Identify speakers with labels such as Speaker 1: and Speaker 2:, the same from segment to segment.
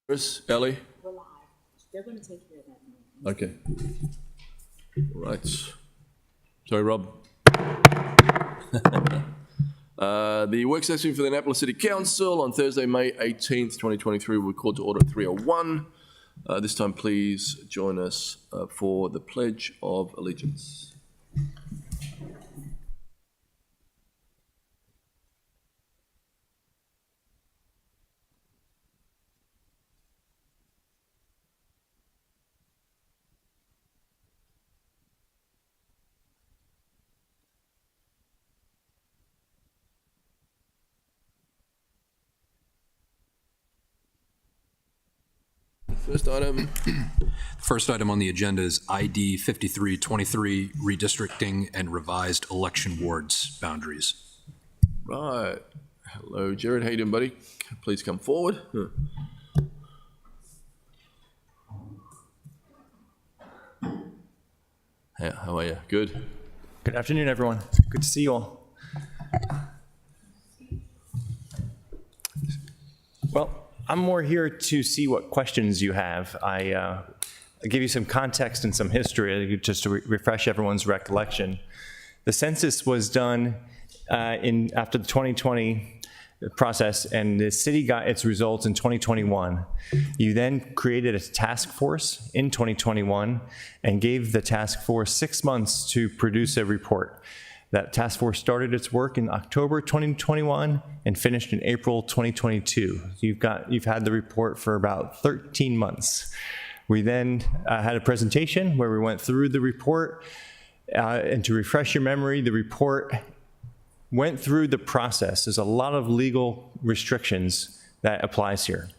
Speaker 1: Chris, Ellie?
Speaker 2: We're live. They're going to take care of that.
Speaker 1: Okay. Right. Sorry, Rob. The work session for the Annapolis City Council on Thursday, May 18th, 2023 will be called to order at 3:01. This time, please join us for the Pledge of Allegiance.
Speaker 3: First item on the agenda is ID 5323, redistricting and revised election wards boundaries.
Speaker 1: Right. Hello, Jared. How you doing, buddy? Please come forward. How are you? Good?
Speaker 4: Good afternoon, everyone. Good to see you all. Well, I'm more here to see what questions you have. I'll give you some context and some history just to refresh everyone's recollection. The census was done after the 2020 process, and the city got its results in 2021. You then created a task force in 2021 and gave the task force 6 months to produce a report. That task force started its work in October 2021 and finished in April 2022. You've had the report for about 13 months. We then had a presentation where we went through the report, and to refresh your memory, the report went through the process. There's a lot of legal restrictions that applies here.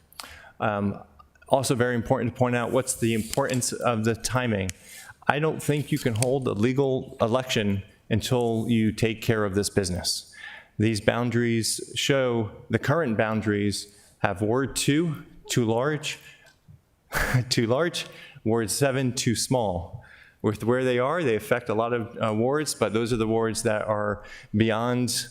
Speaker 4: Also very important to point out what's the importance of the timing. I don't think you can hold a legal election until you take care of this business. These boundaries show the current boundaries have Ward 2, too large, Ward 7, too small. With where they are, they affect a lot of wards, but those are the wards that are beyond,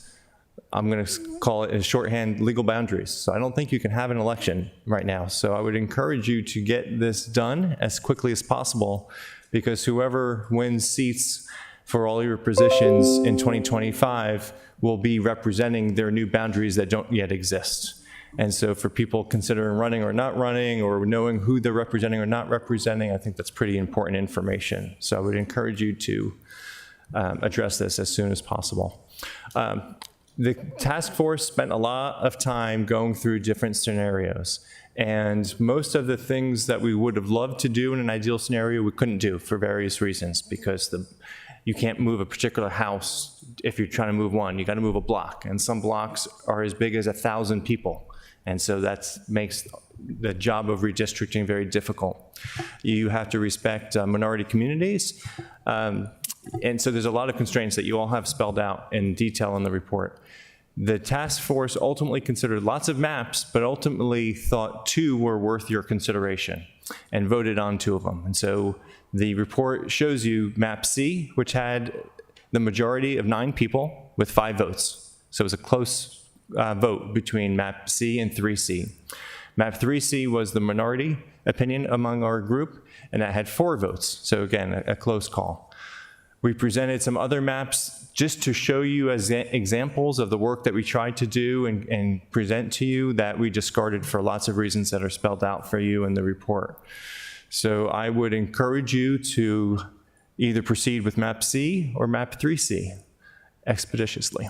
Speaker 4: I'm going to call it in shorthand, legal boundaries. So I don't think you can have an election right now. So I would encourage you to get this done as quickly as possible, because whoever wins seats for all your positions in 2025 will be representing their new boundaries that don't yet exist. And so for people considering running or not running, or knowing who they're representing or not representing, I think that's pretty important information. So I would encourage you to address this as soon as possible. The task force spent a lot of time going through different scenarios. And most of the things that we would have loved to do in an ideal scenario, we couldn't do for various reasons, because you can't move a particular house if you're trying to move one. You got to move a block, and some blocks are as big as 1,000 people. And so that makes the job of redistricting very difficult. You have to respect minority communities. And so there's a lot of constraints that you all have spelled out in detail in the report. The task force ultimately considered lots of maps, but ultimately thought 2 were worth your consideration and voted on 2 of them. And so the report shows you map C, which had the majority of 9 people with 5 votes. So it was a close vote between map C and 3C. Map 3C was the minority opinion among our group, and that had 4 votes. So again, a close call. We presented some other maps just to show you as examples of the work that we tried to do and present to you that we discarded for lots of reasons that are spelled out for you in the report. So I would encourage you to either proceed with map C or map 3C expeditiously.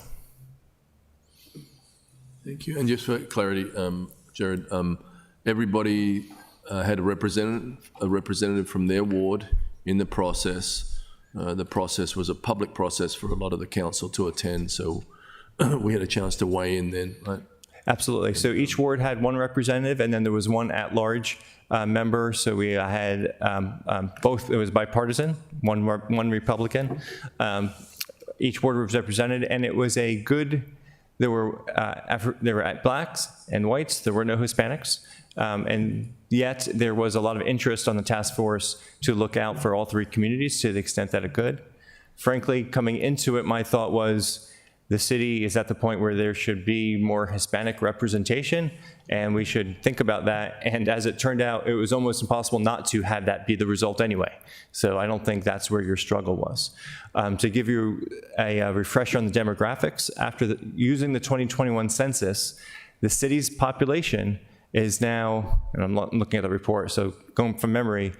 Speaker 1: Thank you. And just for clarity, Jared, everybody had a representative from their ward in the process. The process was a public process for a lot of the council to attend, so we had a chance to weigh in then, right?
Speaker 4: Absolutely. So each ward had 1 representative, and then there was 1 at-large member. So we had both. It was bipartisan, one Republican. Each ward was represented, and it was a good. There were blacks and whites. There were no Hispanics, and yet there was a lot of interest on the task force to look out for all 3 communities to the extent that it could. Frankly, coming into it, my thought was the city is at the point where there should be more Hispanic representation, and we should think about that. And as it turned out, it was almost impossible not to have that be the result anyway. So I don't think that's where your struggle was. To give you a refresher on the demographics, after using the 2021 census, the city's population is now, and I'm looking at the report, so going from memory,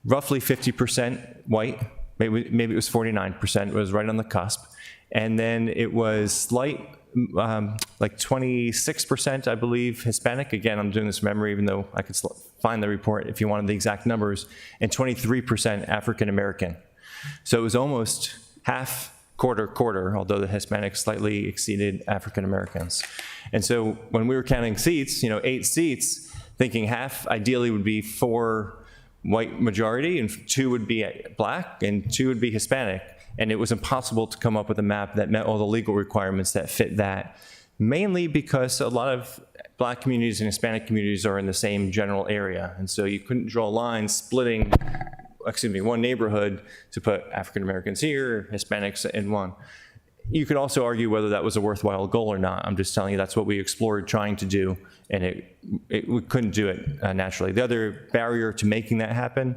Speaker 4: roughly 50% white. Maybe it was 49%, it was right on the cusp. And then it was like 26%, I believe, Hispanic. Again, I'm doing this from memory, even though I could find the report if you wanted the exact numbers, and 23% African American. So it was almost half, quarter, although the Hispanics slightly exceeded African Americans. And so when we were counting seats, 8 seats, thinking half ideally would be 4 white majority, and 2 would be black, and 2 would be Hispanic. And it was impossible to come up with a map that met all the legal requirements that fit that, mainly because a lot of black communities and Hispanic communities are in the same general area. And so you couldn't draw lines splitting, one neighborhood to put African Americans here, Hispanics in one. You could also argue whether that was a worthwhile goal or not. I'm just telling you that's what we explored trying to do, and we couldn't do it naturally. The other barrier to making that happen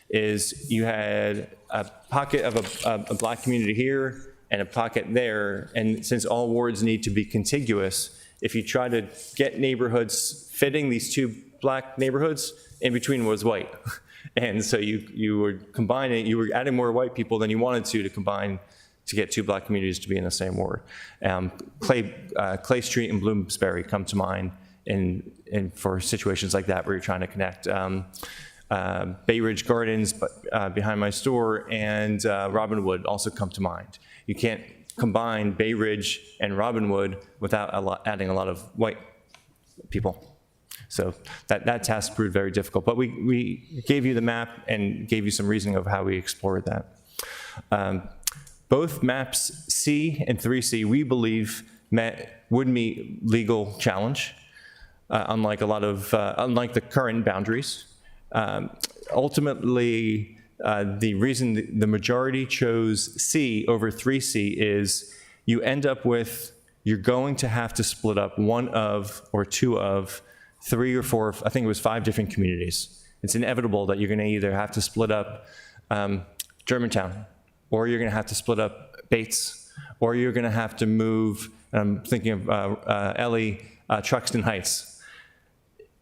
Speaker 4: is you had a pocket of a black community here and a pocket there, and since all wards need to be contiguous, if you try to get neighborhoods fitting these 2 black neighborhoods, in between was white. And so you were combining, you were adding more white people than you wanted to combine to get 2 black communities to be in the same ward. Clay Street and Bloomsbury come to mind for situations like that where you're trying to connect. Bay Ridge Gardens behind my store and Robinwood also come to mind. You can't combine Bay Ridge and Robinwood without adding a lot of white people. So that task proved very difficult. But we gave you the map and gave you some reasoning of how we explored that. Both maps C and 3C, we believe, would meet legal challenge, unlike the current boundaries. Ultimately, the reason the majority chose C over 3C is you end up with, you're going to have to split up 1 of or 2 of 3 or 4, I think it was 5 different communities. It's inevitable that you're going to either have to split up Germantown, or you're going to have to split up Bates, or you're going to have to move, I'm thinking of Ellie, Truxton Heights.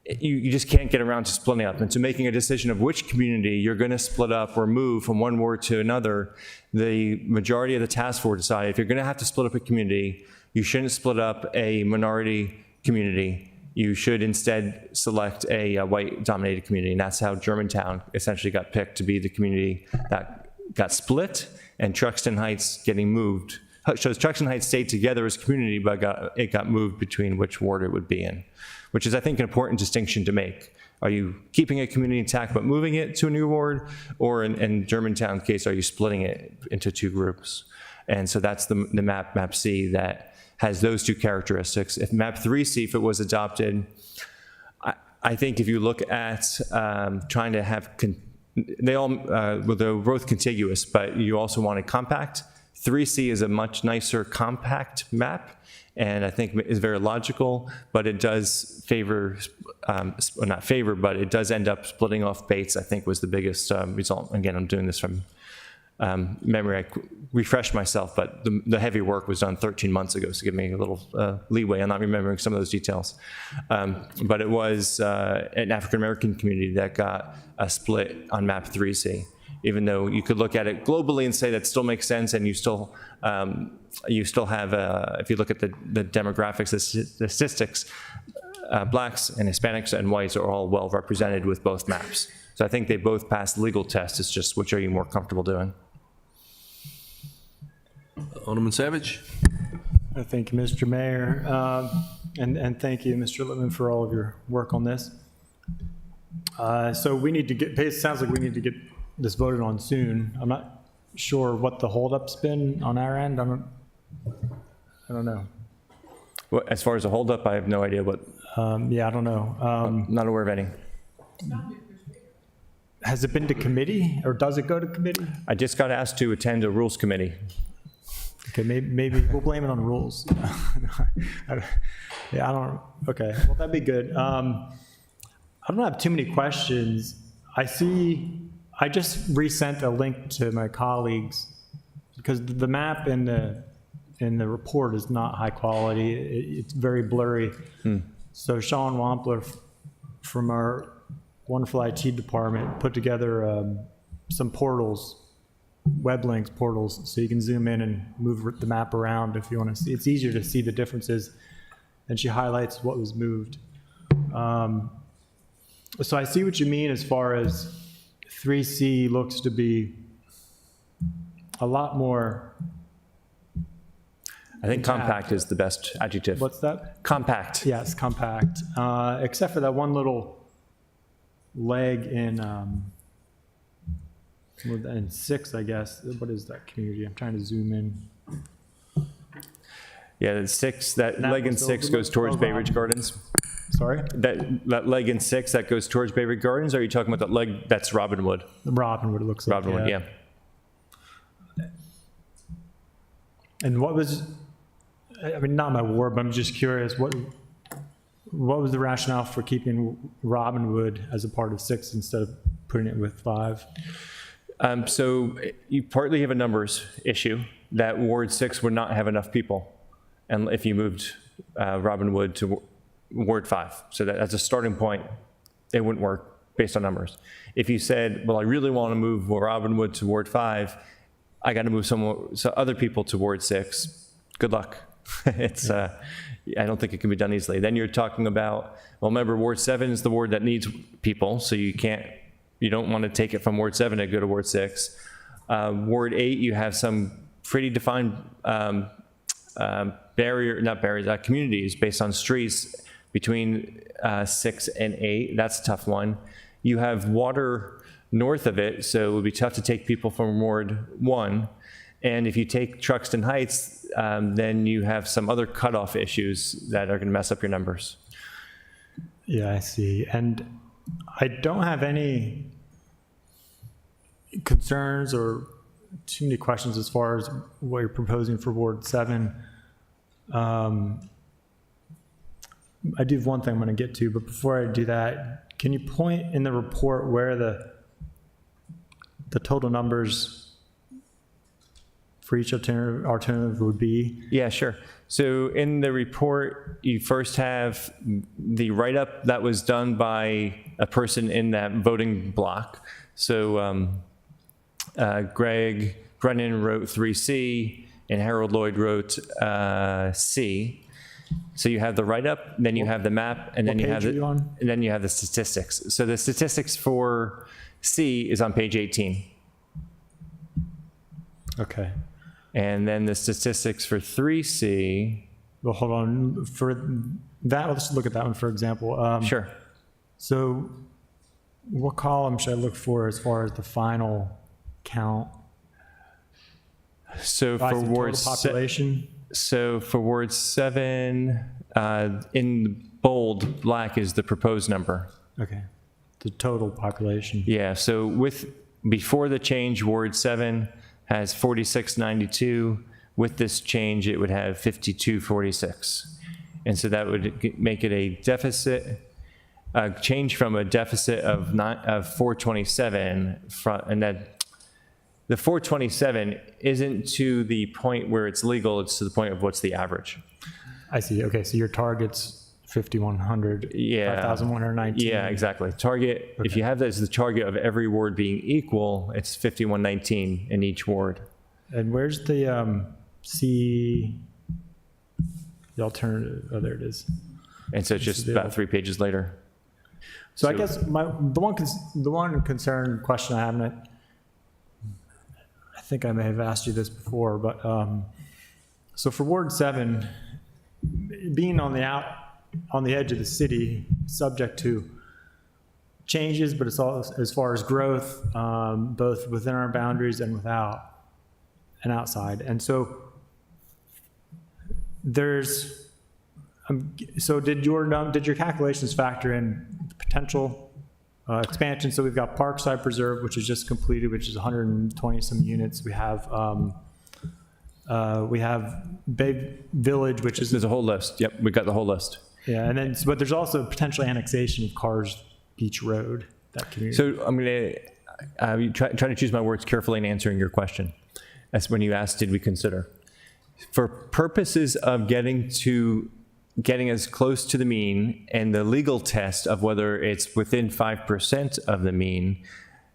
Speaker 4: You just can't get around to splitting up. And to making a decision of which community you're going to split up or move from one ward to another, the majority of the task force decided if you're going to have to split up a community, you shouldn't split up a minority community. You should instead select a white-dominated community. And that's how Germantown essentially got picked to be the community that got split, and Truxton Heights getting moved. So Truxton Heights stayed together as a community, but it got moved between which ward it would be in, which is, I think, an important distinction to make. Are you keeping a community intact but moving it to a new ward? Or in Germantown's case, are you splitting it into 2 groups? And so that's the map C that has those 2 characteristics. If map 3C, if it was adopted, I think if you look at trying to have, they're both contiguous, but you also want a compact. 3C is a much nicer compact map, and I think is very logical, but it does favor, well, not favor, but it does end up splitting off Bates, I think was the biggest result. Again, I'm doing this from memory. I refreshed myself, but the heavy work was done 13 months ago, so give me a little leeway. I'm not remembering some of those details. But it was an African-American community that got a split on map 3C. Even though you could look at it globally and say that still makes sense, and you still have, if you look at the demographics, the statistics, blacks and Hispanics and whites are all well represented with both maps. So I think they both pass legal tests. It's just which are you more comfortable doing?
Speaker 1: Alderman Savage?
Speaker 5: Thank you, Mr. Mayor. And thank you, Mr. Lippman, for all of your work on this. So we need to it sounds like we need to get this voted on soon. I'm not sure what the holdup's been on our end. I don't know.
Speaker 4: Well, as far as a holdup, I have no idea what.
Speaker 5: Yeah, I don't know.
Speaker 4: I'm not aware of any.
Speaker 5: Has it been to committee, or does it go to committee?
Speaker 4: I just got asked to attend a rules committee.
Speaker 5: Okay, maybe we'll blame it on the rules. Yeah, I don't, okay, well, that'd be good. I don't have too many questions. I just resent a link to my colleagues because the map in the report is not high quality. It's very blurry. So Sean Wampler from our wonderful IT department put together some portals, web links portals, so you can zoom in and move the map around if you want to see. It's easier to see the differences, and she highlights what was moved. So I see what you mean as far as 3C looks to be a lot more.
Speaker 4: I think compact is the best adjective.
Speaker 5: What's that?
Speaker 4: Compact.
Speaker 5: Yes, compact. Except for that one little leg in 6, I guess. What is that community? I'm trying to zoom in.
Speaker 4: Yeah, that 6, that leg in 6 goes towards Bay Ridge Gardens.
Speaker 5: Sorry?
Speaker 4: That leg in 6 that goes towards Bay Ridge Gardens, or are you talking about that leg that's Robinwood?
Speaker 5: Robinwood, it looks like.
Speaker 4: Robinwood, yeah.
Speaker 5: And what was, I mean, not my ward, but I'm just curious, what was the rationale for keeping Robinwood as a part of 6 instead of putting it with 5?
Speaker 4: So you partly have a numbers issue that Ward 6 would not have enough people, and if you moved Robinwood to Ward 5. So that's a starting point. It wouldn't work based on numbers. If you said, well, I really want to move Robinwood to Ward 5, I got to move some other people to Ward 6. Good luck. It's I don't think it can be done easily. Then you're talking about, well, remember Ward 7 is the ward that needs people, so you don't want to take it from Ward 7 and go to Ward 6. Ward 8, you have some pretty defined communities based on streets between 6 and 8. That's a tough one. You have water north of it, so it would be tough to take people from Ward 1. And if you take Truxton Heights, then you have some other cutoff issues that are going to mess up your numbers.
Speaker 5: Yeah, I see. And I don't have any concerns or too many questions as far as what you're proposing for Ward 7. I do have one thing I'm going to get to, but before I do that, can you point in the report where the total numbers for each alternative would be?
Speaker 4: Yeah, sure. So in the report, you first have the write-up that was done by a person in that voting block. So Greg Brennan wrote 3C, and Harold Lloyd wrote C. So you have the write-up, then you have the map, and then you have the statistics. So the statistics for C is on page 18.
Speaker 5: Okay.
Speaker 4: And then the statistics for 3C.
Speaker 5: Well, hold on. For that, let's look at that one, for example.
Speaker 4: Sure.
Speaker 5: So what column should I look for as far as the final count?
Speaker 4: So
Speaker 5: I
Speaker 4: for
Speaker 5: see
Speaker 4: Ward
Speaker 5: total population.
Speaker 4: So for Ward 7, in bold black is the proposed number.
Speaker 5: Okay. The total population.
Speaker 4: Yeah, so before the change, Ward 7 has 4692. With this change, it would have 5246. And so that would make it a deficit, change from a deficit of 427, and that the 427 isn't to the point where it's legal, it's to the point of what's the average.
Speaker 5: I see. Okay, so your target's 5,100,
Speaker 4: Yeah.
Speaker 5: 5,119.
Speaker 4: Yeah, exactly. Target, if you have that as the target of every ward being equal, it's 5,119 in each ward.
Speaker 5: And where's the the alternative? Oh, there it is.
Speaker 4: And so it's just about 3 pages later.
Speaker 5: So I guess the one concern question I have, and I think I may have asked you this before, but so for Ward 7, being on the edge of the city, subject to changes, but it's all as far as growth, both within our boundaries and without and outside. And so there's, so did your calculations factor in potential expansion? So we've got Parkside Preserve, which is just completed, which is 120 some units. We have We have Bay Village, which is,
Speaker 4: There's a whole list. Yep, we got the whole list.
Speaker 5: yeah, and then, but there's also potential annexation of Cars Beach Road, that community.
Speaker 4: So I'm going to try to choose my words carefully in answering your question. That's when you asked, did we consider? For purposes of getting as close to the mean and the legal test of whether it's within 5% of the mean,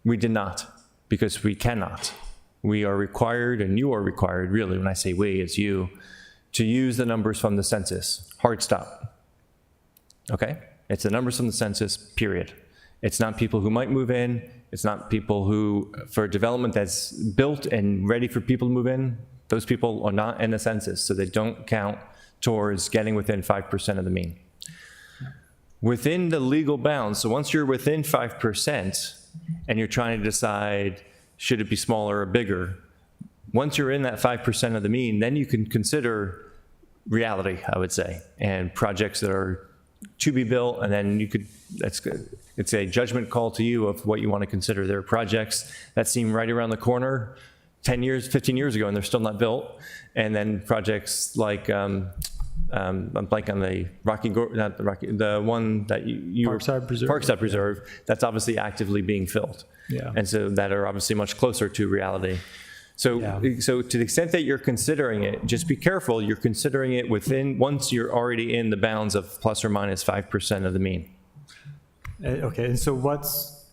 Speaker 4: we did not, because we cannot. We are required, and you are required, really, when I say we, it's you, to use the numbers from the census. Hard stop. Okay? It's the numbers from the census, period. It's not people who might move in. It's not people who, for development that's built and ready for people to move in, those people are not in the census, so they don't count towards getting within 5% of the mean. Within the legal bounds, so once you're within 5% and you're trying to decide, should it be smaller or bigger, once you're in that 5% of the mean, then you can consider reality, I would say, and projects that are to be built, and then you could, that's good. It's a judgment call to you of what you want to consider. There are projects that seem right around the corner 10 years, 15 years ago, and they're still not built. And then projects like, I'm blank on the the one that you
Speaker 5: Parkside Preserve.
Speaker 4: Parkside Preserve, that's obviously actively being filled.
Speaker 5: Yeah.
Speaker 4: And so that are obviously much closer to reality. So,
Speaker 5: Yeah.
Speaker 4: so to the extent that you're considering it, just be careful. You're considering it within, once you're already in the bounds of plus or minus 5% of the mean.
Speaker 5: Okay, and so what's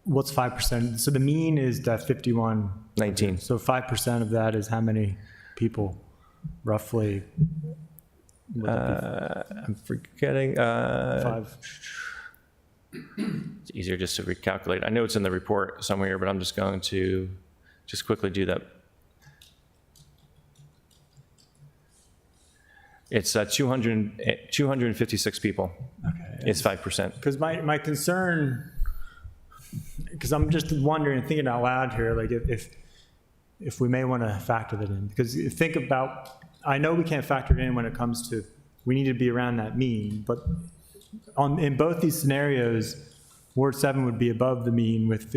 Speaker 5: 5%? So the mean is that 51.
Speaker 4: 19.
Speaker 5: So 5% of that is how many people, roughly? Would that
Speaker 4: I'm forgetting.
Speaker 5: be 5?
Speaker 4: It's easier just to recalculate. I know it's in the report somewhere here, but I'm just going to just quickly do that. It's 256 people.
Speaker 5: Okay.
Speaker 4: It's 5%.
Speaker 5: Because my concern, because I'm just wondering, thinking out loud here, like if we may want to factor that in. Because think about, I know we can't factor it in when it comes to, we need to be around that mean, but in both these scenarios, Ward 7 would be above the mean with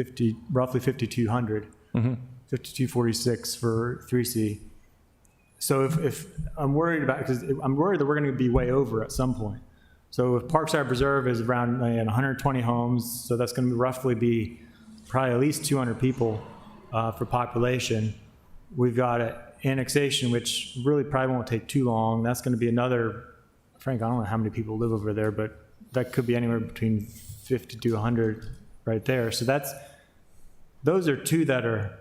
Speaker 5: roughly 5,200, 5,246 for 3C. So if I'm worried about, because I'm worried that we're going to be way over at some point. So if Parkside Preserve is around 120 homes, so that's going to roughly be probably at least 200 people for population. We've got annexation, which really probably won't take too long. That's going to be another, Frank, I don't know how many people live over there, but that could be anywhere between 50 to 100 right there. So those are two that are,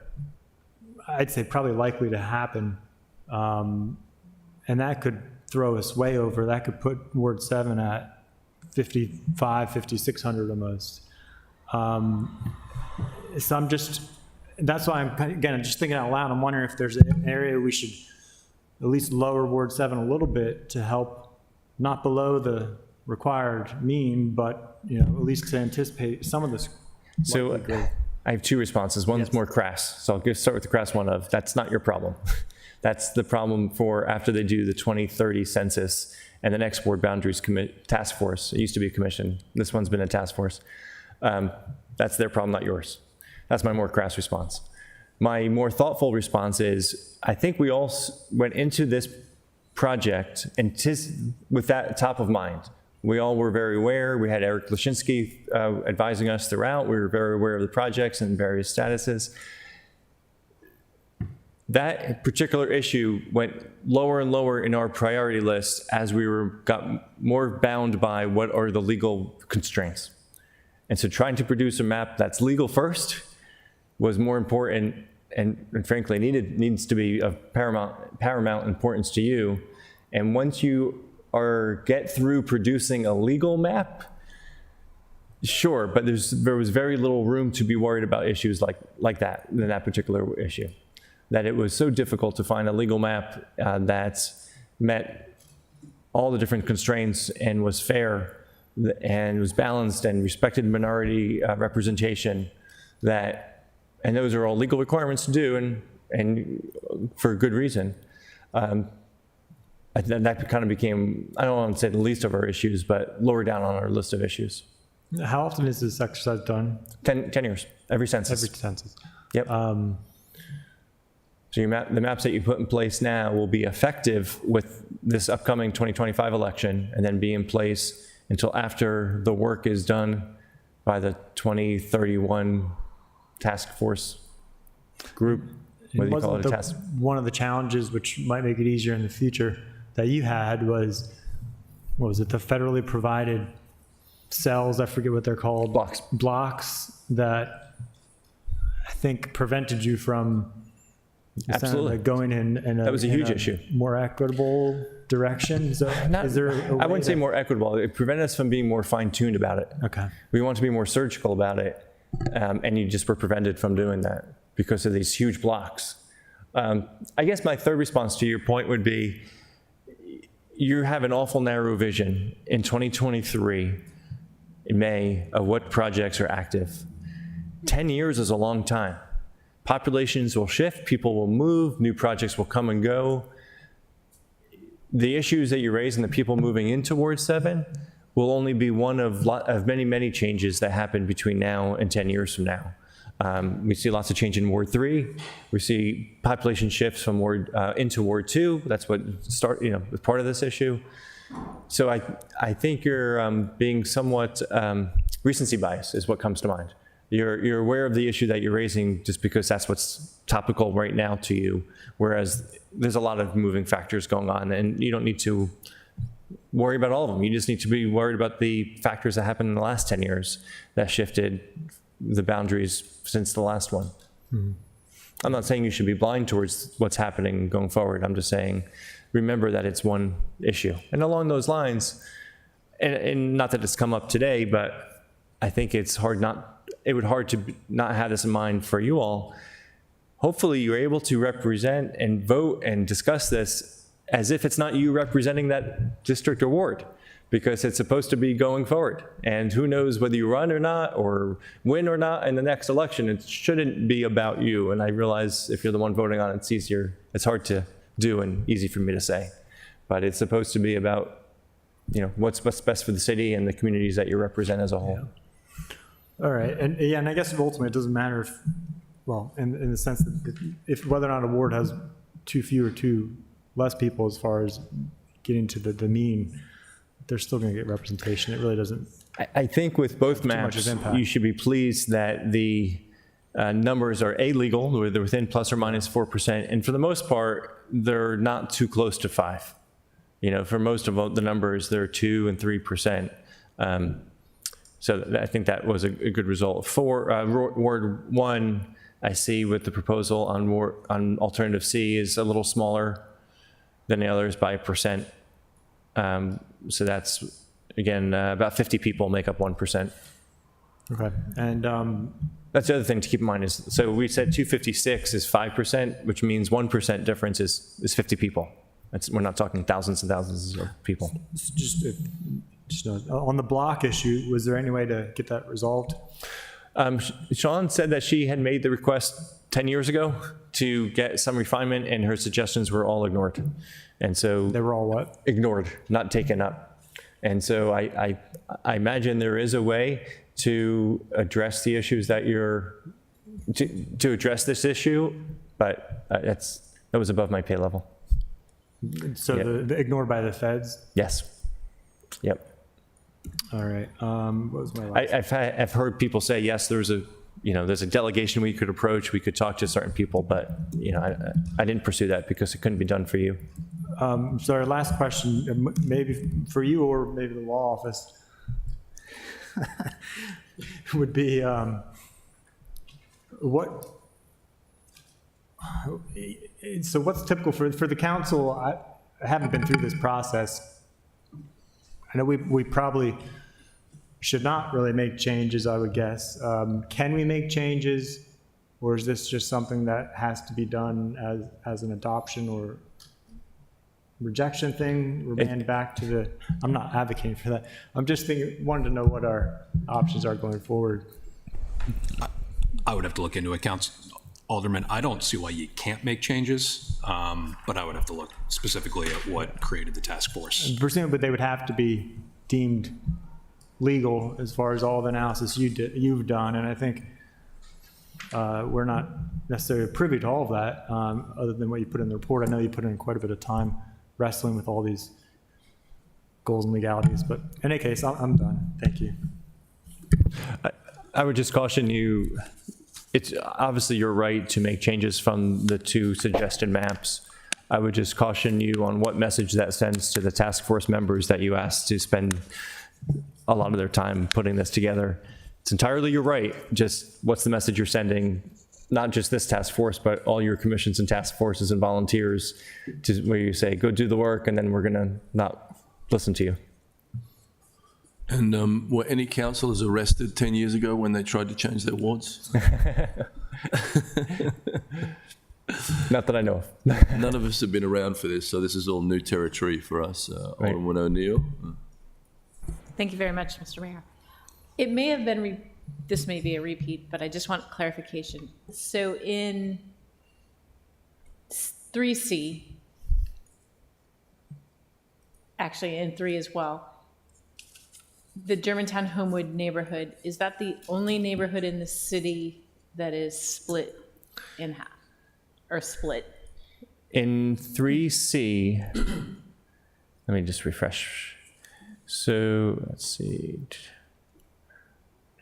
Speaker 5: I'd say, probably likely to happen. And that could throw us way over. That could put Ward 7 at 5,600 almost. So that's why I'm just thinking out loud. I'm wondering if there's an area we should at least lower Ward 7 a little bit to help, not below the required mean, but at least to anticipate some of this.
Speaker 4: So I have two responses. One's more crass. So I'll start with the crass one of, that's not your problem. That's the problem for after they do the 2030 census and the next ward boundaries task force. It used to be a commission. This one's been a task force. That's their problem, not yours. That's my more crass response. My more thoughtful response is, I think we all went into this project with that top of mind. We all were very aware. We had Eric Lashinsky advising us throughout. We were very aware of the projects and various statuses. That particular issue went lower and lower in our priority list as we got more bound by what are the legal constraints. And so trying to produce a map that's legal first was more important and frankly needs to be of paramount importance to you. And once you get through producing a legal map, sure, but there was very little room to be worried about issues like that in that particular issue. That it was so difficult to find a legal map that met all the different constraints and was fair and was balanced and respected minority representation, and those are all legal requirements to do and for good reason. That kind of became, I don't want to say the least of our issues, but lower down on our list of issues.
Speaker 5: How often is this exercise done?
Speaker 4: 10 years, every census.
Speaker 5: Every census.
Speaker 4: Yep. So the maps that you put in place now will be effective with this upcoming 2025 election and then be in place until after the work is done by the 2031 task force group, whether you call it a task.
Speaker 5: One of the challenges, which might make it easier in the future, that you had was, what was it, the federally provided cells, I forget what they're called. Blocks that I think prevented you from
Speaker 4: Absolutely.
Speaker 5: going in
Speaker 4: That was a huge issue.
Speaker 5: more equitable direction. So is there a way
Speaker 4: I wouldn't say
Speaker 5: that-
Speaker 4: more equitable. It prevented us from being more fine-tuned about it.
Speaker 5: Okay.
Speaker 4: We want to be more surgical about it, and you just were prevented from doing that because of these huge blocks. I guess my third response to your point would be, you have an awful narrow vision in 2023, in May, of what projects are active. 10 years is a long time. Populations will shift, people will move, new projects will come and go. The issues that you raise and the people moving into Ward 7 will only be one of many, many changes that happen between now and 10 years from now. We see lots of change in Ward 3. We see population shifts from into Ward 2. That's what part of this issue. So I think you're being somewhat recency bias is what comes to mind. You're aware of the issue that you're raising just because that's what's topical right now to you, whereas there's a lot of moving factors going on, and you don't need to worry about all of them. You just need to be worried about the factors that happened in the last 10 years that shifted the boundaries since the last one. Mm-hmm. I'm not saying you should be blind towards what's happening going forward. I'm just saying, remember that it's one issue. And along those lines, and not that it's come up today, but I think it would hard to not have this in mind for you all. Hopefully you're able to represent and vote and discuss this as if it's not you representing that district or ward, because it's supposed to be going forward. And who knows whether you run or not, or win or not in the next election. It shouldn't be about you. And I realize if you're the one voting on it, it's hard to do and easy for me to say. But it's supposed to be about, what's best for the city and the communities that you represent as a whole.
Speaker 5: Yeah. All right, and I guess ultimately it doesn't matter if, in the sense that if whether or not a ward has too few or too less people as far as getting to the mean, they're still going to get representation. It really doesn't.
Speaker 4: I think with both maps, you should be pleased that the numbers are legal, where they're within plus or minus 4%, and for the most part, they're not too close to 5. For most of the numbers, they're 2 and 3%. So I think that was a good result. For Ward 1, I see with the proposal on alternative C is a little smaller than the others by 1%. So that's, again, about 50 people make up 1%.
Speaker 5: Okay, and
Speaker 4: that's the other thing to keep in mind is, so we said 256 is 5%, which means 1% difference is 50 people. We're not talking thousands and thousands of people.
Speaker 5: just on the block issue, was there any way to get that resolved?
Speaker 4: Sean said that she had made the request 10 years ago to get some refinement, and her suggestions were all ignored. And so
Speaker 5: They were all what?
Speaker 4: ignored, not taken up. And so I imagine there is a way to address the issues that to address this issue, but that was above my pay level.
Speaker 5: So
Speaker 4: Yep.
Speaker 5: the ignored by the feds?
Speaker 4: Yes. Yep.
Speaker 5: All right. What was my last?
Speaker 4: I've heard people say, yes, there's a delegation we could approach, we could talk to certain people, but I didn't pursue that because it couldn't be done for you.
Speaker 5: So our last question, maybe for you or maybe the law office, would be so what's typical for the council? I haven't been through this process. I know we probably should not really make changes, I would guess. Can we make changes, or is this just something that has to be done as an adoption or rejection thing, remand back to the, I'm not advocating for that. I'm just wanted to know what our options are going forward.
Speaker 3: I would have to look into it, Alderman. I don't see why you can't make changes, but I would have to look specifically at what created the task force.
Speaker 5: Presumably they would have to be deemed legal as far as all the analysis you've done, and I think We're not necessarily privy to all of that, other than what you put in the report. I know you put in quite a bit of time wrestling with all these goals and legalities, but in any case, I'm done. Thank you.
Speaker 4: I would just caution you, it's obviously you're right to make changes from the 2 suggested maps. I would just caution you on what message that sends to the task force members that you asked to spend a lot of their time putting this together. It's entirely your right, just what's the message you're sending, not just this task force, but all your commissions and task forces and volunteers, to where you say, go do the work, and then we're gonna not listen to you.
Speaker 1: And were any councillors arrested 10 years ago when they tried to change their wards?
Speaker 4: Not that I know of.
Speaker 1: None of us have been around for this, so this is all new territory for us. Alderman O'Neill.
Speaker 2: Thank you very much, Mr. Mayor. It may have been, this may be a repeat, but I just want clarification. So in 3C, actually in 3 as well, the Germantown Homewood neighborhood, is that the only neighborhood in the city that is split in half, or split?
Speaker 4: In 3C, let me just refresh. So let's see.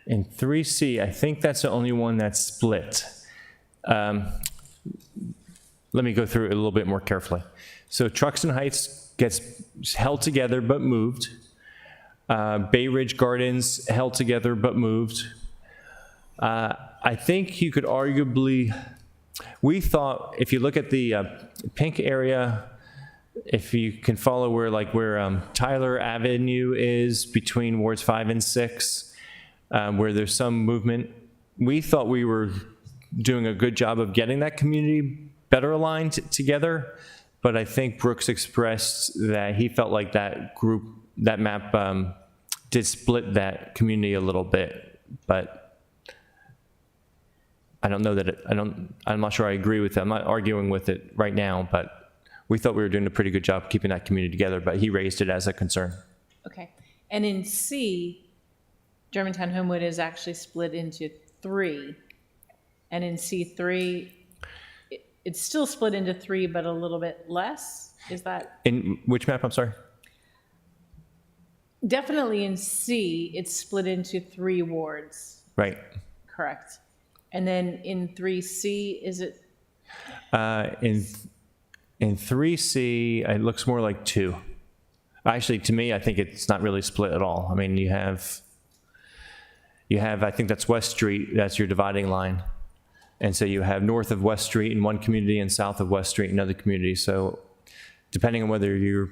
Speaker 4: In 3C, I think that's the only one that's split. Let me go through it a little bit more carefully. So Truxton Heights gets held together but moved. Bay Ridge Gardens held together but moved. I think you could arguably, we thought if you look at the pink area, if you can follow where Tyler Avenue is between wards 5 and 6, where there's some movement, we thought we were doing a good job of getting that community better aligned together. But I think Brooks expressed that he felt like that group, that map did split that community a little bit, but I don't know that I'm not sure I agree with it. I'm not arguing with it right now, but we thought we were doing a pretty good job keeping that community together, but he raised it as a concern.
Speaker 2: Okay. And in C, Germantown Homewood is actually split into 3. And in C3, it's still split into 3, but a little bit less? Is that?
Speaker 4: In which map, I'm sorry?
Speaker 2: Definitely in C, it's split into 3 wards,
Speaker 4: Right.
Speaker 2: correct? And then in 3C, is it?
Speaker 4: In 3C, it looks more like 2. Actually, to me, I think it's not really split at all. I mean, you have, I think that's West Street, that's your dividing line. And so you have north of West Street in one community and south of West Street in another community. So depending on whether you're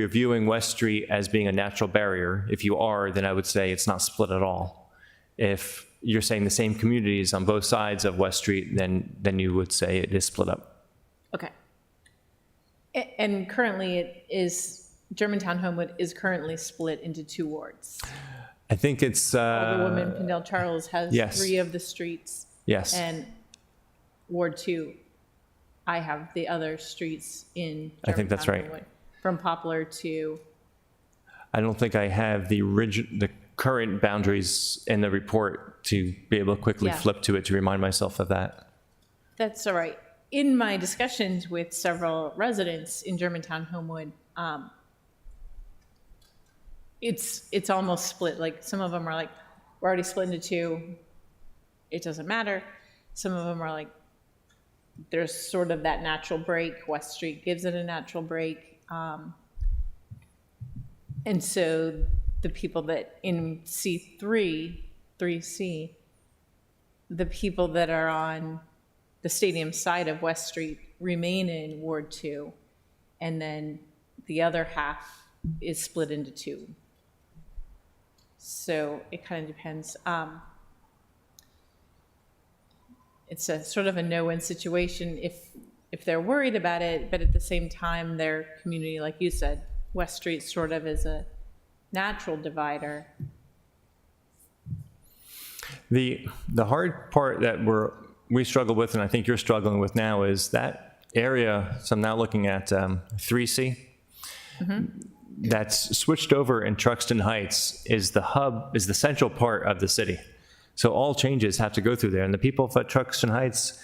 Speaker 4: viewing West Street as being a natural barrier, if you are, then I would say it's not split at all. If you're saying the same communities on both sides of West Street, then you would say it is split up.
Speaker 2: Okay. And currently it is, Germantown Homewood is currently split into 2 wards.
Speaker 4: I think it's...
Speaker 2: Alderwoman Pindell Charles has
Speaker 4: yes.
Speaker 2: 3 of the streets.
Speaker 4: Yes.
Speaker 2: And Ward 2, I have the other streets in Germantown
Speaker 4: I think that's right.
Speaker 2: Homewood, from Poplar to...
Speaker 4: I don't think I have the current boundaries in the report to be able to quickly
Speaker 2: Yeah.
Speaker 4: flip to it to remind myself of that.
Speaker 2: That's all right. In my discussions with several residents in Germantown Homewood, it's almost split. Like some of them are like, we're already split into 2. It doesn't matter. Some of them are like, there's sort of that natural break. West Street gives it a natural break. And so the people that in C3, 3C, the people that are on the stadium side of West Street remain in Ward 2, and then the other half is split into 2. So it kind of depends. It's a sort of a no-win situation if they're worried about it, but at the same time, their community, like you said, West Street sort of is a natural divider.
Speaker 4: The hard part that we struggle with, and I think you're struggling with now, is that area. So I'm now looking at 3C. That's switched over in Truxton Heights is the hub, is the central part of the city. So all changes have to go through there. And the people at Truxtun Heights,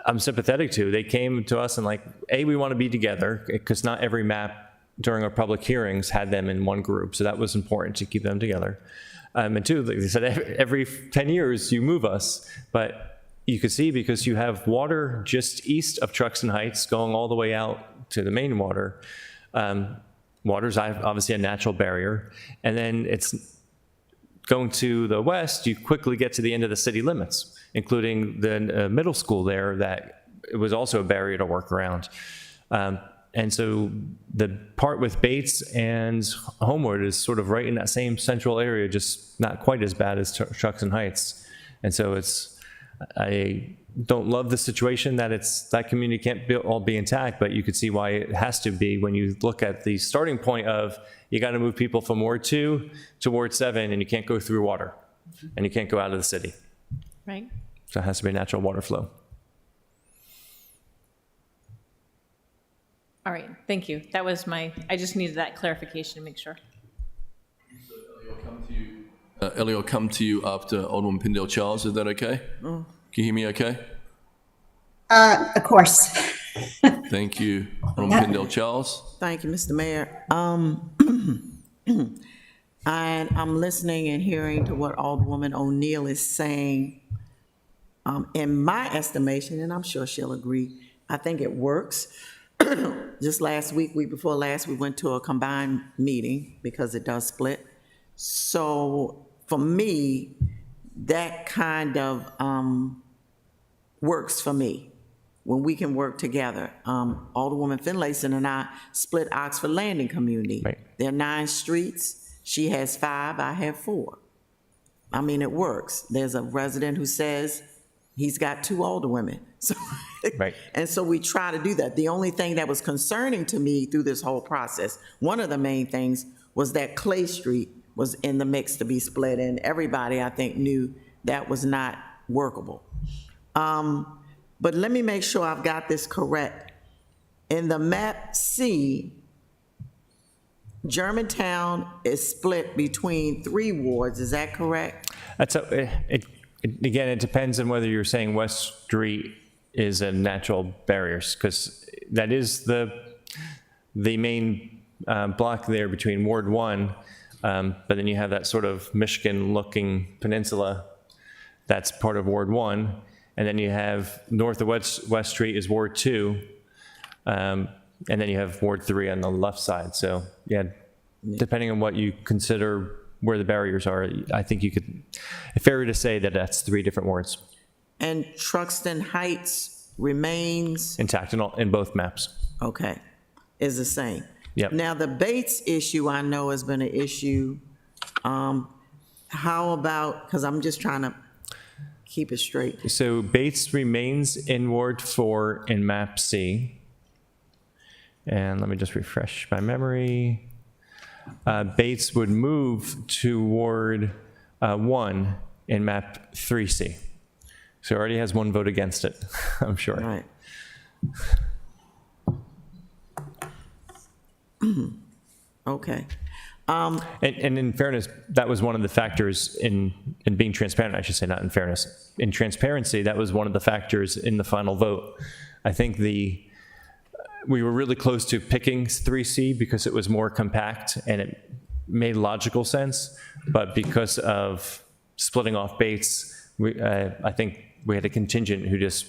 Speaker 4: I'm sympathetic to. They came to us and like, A, we want to be together, because not every map during our public hearings had them in one group. So that was important to keep them together. And two, like they said, every 10 years you move us. But you could see, because you have water just east of Truxtun Heights going all the way out to the main water. Water's obviously a natural barrier. And then it's going to the west, you quickly get to the end of the city limits, including the middle school there that it was also a barrier to work around. And so the part with Bates and Homewood is sort of right in that same central area, just not quite as bad as Truxtun Heights. And so I don't love the situation that that community can't all be intact, but you could see why it has to be when you look at the starting point of you got to move people from Ward 2 to Ward 7, and you can't go through water, and you can't go out of the city.
Speaker 2: Right?
Speaker 4: So it has to be natural water flow.
Speaker 2: All right, thank you. That was I just needed that clarification to make sure.
Speaker 1: Ellie, I'll come to you after Alderman Pindell Charles. Is that okay? Can you hear me okay?
Speaker 6: Of course.
Speaker 1: Thank you. Alderman Pindell Charles.
Speaker 7: Thank you, Mr. Mayor. And I'm listening and hearing to what Alderwoman O'Neill is saying. In my estimation, and I'm sure she'll agree, I think it works. Just last week before last, we went to a combined meeting because it does split. So for me, that kind of works for me when we can work together. Alderwoman Finlayson and I split Oxford Landing community.
Speaker 4: Right.
Speaker 7: There are 9 streets. She has 5, I have 4. I mean, it works. There's a resident who says he's got 2 older women. So,
Speaker 4: Right.
Speaker 7: and so we try to do that. The only thing that was concerning to me through this whole process, one of the main things was that Clay Street was in the mix to be split, and everybody, I think, knew that was not workable. But let me make sure I've got this correct. In the map C, Germantown is split between 3 wards, is that correct?
Speaker 4: Again, it depends on whether you're saying West Street is a natural barrier, because that is the main block there between Ward 1, but then you have that sort of Michigan-looking peninsula that's part of Ward 1, and then you have north of West Street is Ward 2, and then you have Ward 3 on the left side. So yeah, depending on what you consider where the barriers are, I think you could, it's fair to say that that's 3 different wards.
Speaker 7: And Truxtun Heights remains,
Speaker 4: Intact in both maps.
Speaker 7: okay, is the same.
Speaker 4: Yep.
Speaker 7: Now, the Bates issue I know has been an issue. How about, because I'm just trying to keep it straight.
Speaker 4: So Bates remains in Ward 4 in map C. And let me just refresh my memory. Bates would move to Ward 1 in map 3C. So it already has 1 vote against it, I'm sure.
Speaker 7: Right. Okay.
Speaker 4: And in fairness, that was one of the factors in being transparent, I should say, not in fairness. In transparency, that was one of the factors in the final vote. I think we were really close to picking 3C because it was more compact and it made logical sense. But because of splitting off Bates, I think we had a contingent who just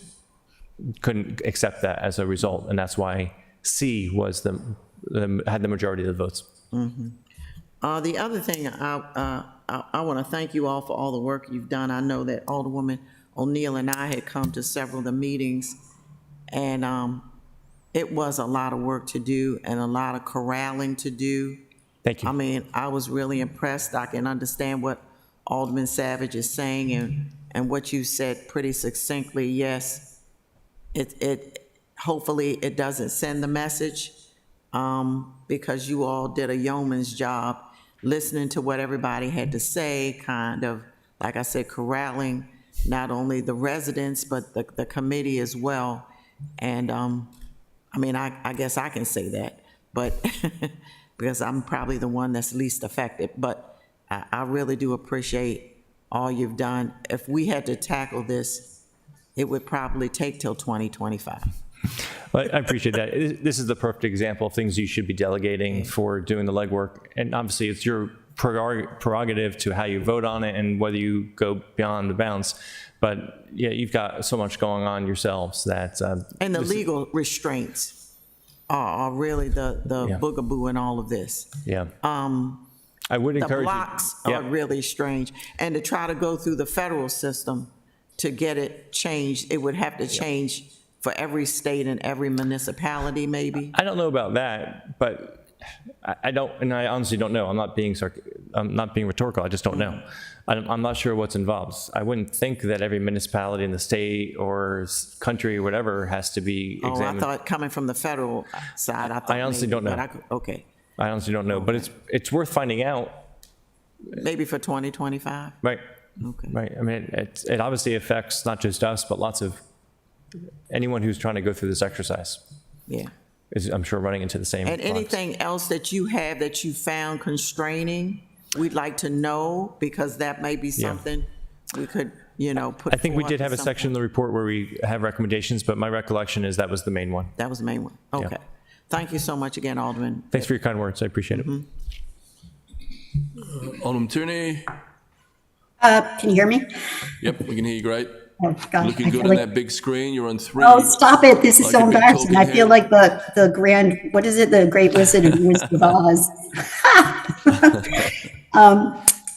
Speaker 4: couldn't accept that as a result. And that's why C was had the majority of the votes.
Speaker 7: Mm-hmm. The other thing, I want to thank you all for all the work you've done. I know that Alderwoman O'Neill and I had come to several of the meetings, and it was a lot of work to do and a lot of corralling to do.
Speaker 4: Thank you.
Speaker 7: I mean, I was really impressed. I can understand what Alderman Savage is saying and what you said pretty succinctly. Yes, hopefully it doesn't send the message, because you all did a yeoman's job listening to what everybody had to say, kind of, like I said, corralling not only the residents, but the committee as well. And I mean, I guess I can say that, but because I'm probably the one that's least affected, but I really do appreciate all you've done. If we had to tackle this, it would probably take till 2025.
Speaker 4: Well, I appreciate that. This is the perfect example of things you should be delegating for doing the legwork. And obviously, it's your prerogative to how you vote on it and whether you go beyond the bounds. But yeah, you've got so much going on yourselves that.
Speaker 7: And the legal restraints are really the
Speaker 4: Yeah.
Speaker 7: boogaboo in all of this.
Speaker 4: Yeah. I would
Speaker 7: The
Speaker 4: encourage
Speaker 7: blocks
Speaker 4: you.
Speaker 7: are really strange. And to try to go through the federal system to get it changed, it would have to change for every state and every municipality, maybe.
Speaker 4: I don't know about that, but I don't, and I honestly don't know. I'm not being rhetorical. I just don't know. I'm not sure what's involved. I wouldn't think that every municipality in the state or country or whatever has to be
Speaker 7: Oh, I
Speaker 4: examined.
Speaker 7: thought coming from the federal side, I thought.
Speaker 4: I honestly
Speaker 7: maybe,
Speaker 4: don't know.
Speaker 7: but okay,
Speaker 4: I honestly don't know, but it's worth finding out,
Speaker 7: maybe for 2025?
Speaker 4: right?
Speaker 7: Okay.
Speaker 4: Right. I mean, it obviously affects not just us, but lots of anyone who's trying to go through this exercise
Speaker 7: Yeah.
Speaker 4: is, I'm sure, running into the same.
Speaker 7: And
Speaker 4: box.
Speaker 7: anything else that you have that you found constraining, we'd like to know, because that may be something we could, put.
Speaker 4: I think we
Speaker 7: forth
Speaker 4: did
Speaker 7: at
Speaker 4: have a
Speaker 7: some
Speaker 4: section in
Speaker 7: point.
Speaker 4: the report where we have recommendations, but my recollection is that was the main one.
Speaker 7: That was the main one. Okay. Thank you so much again, Alderman.
Speaker 4: Thanks for your kind words. I appreciate it.
Speaker 1: Alderman Tooney?
Speaker 6: Can you hear me?
Speaker 1: Yep, we can hear you great.
Speaker 6: Oh, God,
Speaker 1: Looking
Speaker 6: I
Speaker 1: good
Speaker 6: feel
Speaker 1: on
Speaker 6: like-
Speaker 1: that big screen. You're on 3.
Speaker 6: Oh, stop it. This is
Speaker 1: Like
Speaker 6: so
Speaker 1: a big
Speaker 6: embarrassing. I
Speaker 1: talking
Speaker 6: feel
Speaker 1: head.
Speaker 6: like the grand, what is it? The Great Wizard of the Wizard of Oz.